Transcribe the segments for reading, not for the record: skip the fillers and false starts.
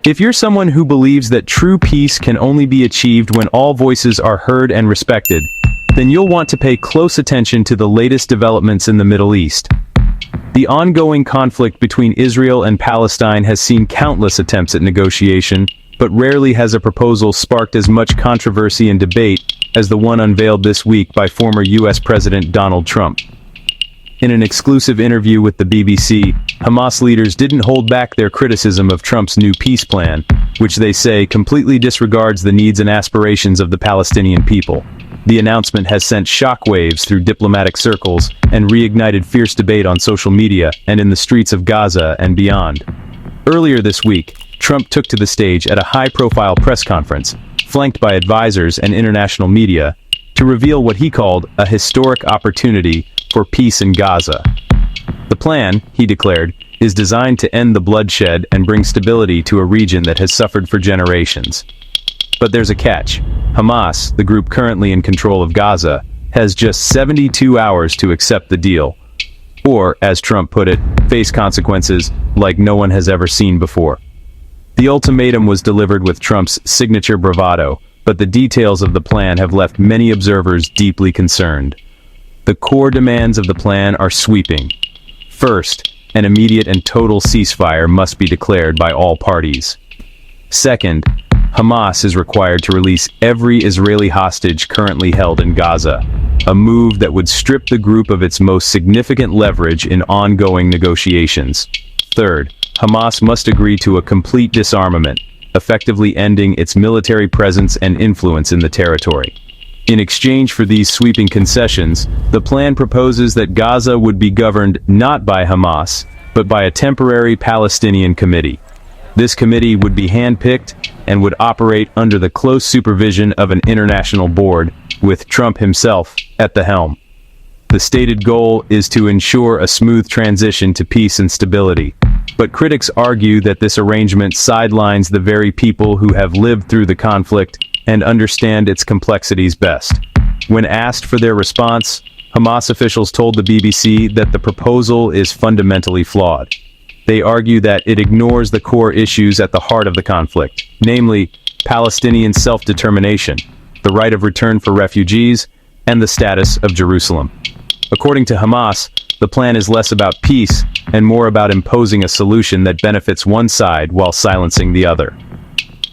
If you're someone who believes that true peace can only be achieved when all voices are heard and respected, then you'll want to pay close attention to the latest developments in the Middle East. The ongoing conflict between Israel and Palestine has seen countless attempts at negotiation, but rarely has a proposal sparked as much controversy and debate as the one unveiled this week by former U.S. President Donald Trump. In an exclusive interview with the BBC, Hamas leaders didn't hold back their criticism of Trump's new peace plan, which they say completely disregards the needs and aspirations of the Palestinian people. The announcement has sent shockwaves through diplomatic circles and reignited fierce debate on social media and in the streets of Gaza and beyond. Earlier this week, Trump took to the stage at a high-profile press conference, flanked by advisors and international media, to reveal what he called a historic opportunity for peace in Gaza. The plan, he declared, is designed to end the bloodshed and bring stability to a region that has suffered for generations. But there's a catch. Hamas, the group currently in control of Gaza, has just 72 hours to accept the deal. Or, as Trump put it, face consequences like no one has ever seen before. The ultimatum was delivered with Trump's signature bravado, but the details of the plan have left many observers deeply concerned. The core demands of the plan are sweeping. First, an immediate and total ceasefire must be declared by all parties. Second, Hamas is required to release every Israeli hostage currently held in Gaza, a move that would strip the group of its most significant leverage in ongoing negotiations. Third, Hamas must agree to a complete disarmament, effectively ending its military presence and influence in the territory. In exchange for these sweeping concessions, the plan proposes that Gaza would be governed not by Hamas, but by a temporary Palestinian committee. This committee would be handpicked and would operate under the close supervision of an international board, with Trump himself at the helm. The stated goal is to ensure a smooth transition to peace and stability. But critics argue that this arrangement sidelines the very people who have lived through the conflict and understand its complexities best. When asked for their response, Hamas officials told the BBC that the proposal is fundamentally flawed. They argue that it ignores the core issues at the heart of the conflict, namely Palestinian self-determination, the right of return for refugees, and the status of Jerusalem. According to Hamas, the plan is less about peace and more about imposing a solution that benefits one side while silencing the other.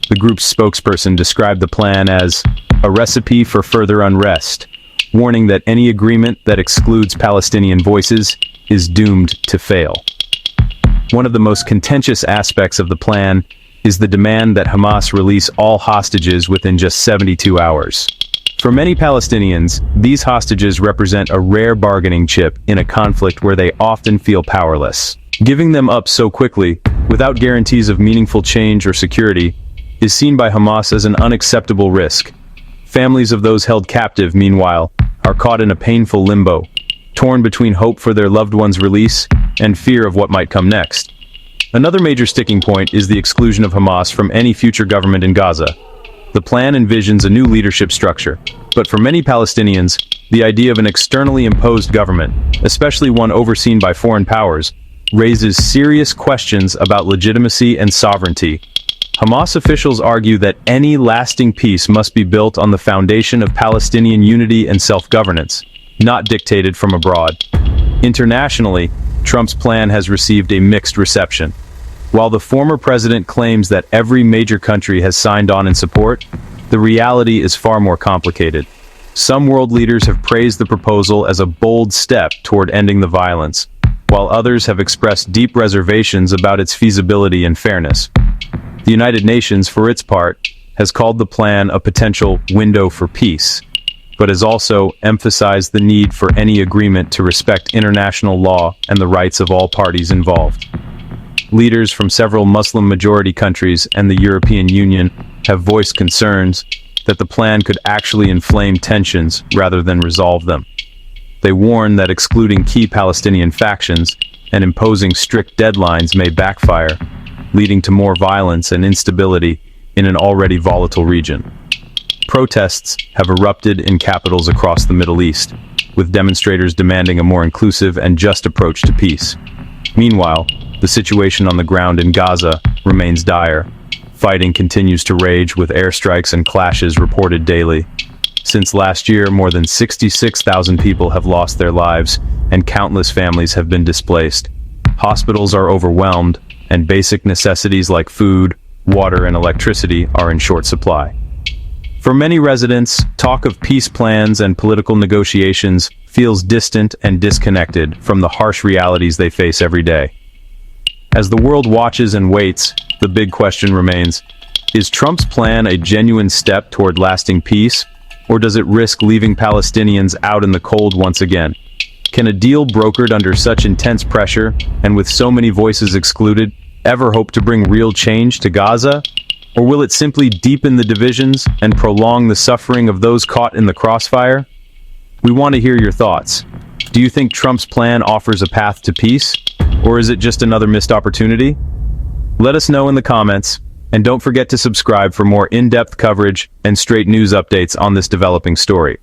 The group's spokesperson described the plan as a recipe for further unrest, warning that any agreement that excludes Palestinian voices is doomed to fail. One of the most contentious aspects of the plan is the demand that Hamas release all hostages within just 72 hours. For many Palestinians, these hostages represent a rare bargaining chip in a conflict where they often feel powerless. Giving them up so quickly, without guarantees of meaningful change or security, is seen by Hamas as an unacceptable risk. Families of those held captive, meanwhile, are caught in a painful limbo, torn between hope for their loved one's release and fear of what might come next. Another major sticking point is the exclusion of Hamas from any future government in Gaza. The plan envisions a new leadership structure, but for many Palestinians, the idea of an externally imposed government, especially one overseen by foreign powers, raises serious questions about legitimacy and sovereignty. Hamas officials argue that any lasting peace must be built on the foundation of Palestinian unity and self-governance, not dictated from abroad. Internationally, Trump's plan has received a mixed reception. While the former president claims that every major country has signed on in support, the reality is far more complicated. Some world leaders have praised the proposal as a bold step toward ending the violence, while others have expressed deep reservations about its feasibility and fairness. The United Nations, for its part, has called the plan a potential window for peace, but has also emphasized the need for any agreement to respect international law and the rights of all parties involved. Leaders from several Muslim-majority countries and the European Union have voiced concerns that the plan could actually inflame tensions rather than resolve them. They warn that excluding key Palestinian factions and imposing strict deadlines may backfire, leading to more violence and instability in an already volatile region. Protests have erupted in capitals across the Middle East, with demonstrators demanding a more inclusive and just approach to peace. Meanwhile, the situation on the ground in Gaza remains dire. Fighting continues to rage with airstrikes and clashes reported daily. Since last year, more than 66,000 people have lost their lives, and countless families have been displaced. Hospitals are overwhelmed, and basic necessities like food, water, and electricity are in short supply. For many residents, talk of peace plans and political negotiations feels distant and disconnected from the harsh realities they face every day. As the world watches and waits, the big question remains, is Trump's plan a genuine step toward lasting peace, or does it risk leaving Palestinians out in the cold once again? Can a deal brokered under such intense pressure, and with so many voices excluded, ever hope to bring real change to Gaza? Or will it simply deepen the divisions and prolong the suffering of those caught in the crossfire? We want to hear your thoughts. Do you think Trump's plan offers a path to peace? Or is it just another missed opportunity? Let us know in the comments, and don't forget to subscribe for more in-depth coverage and straight news updates on this developing story.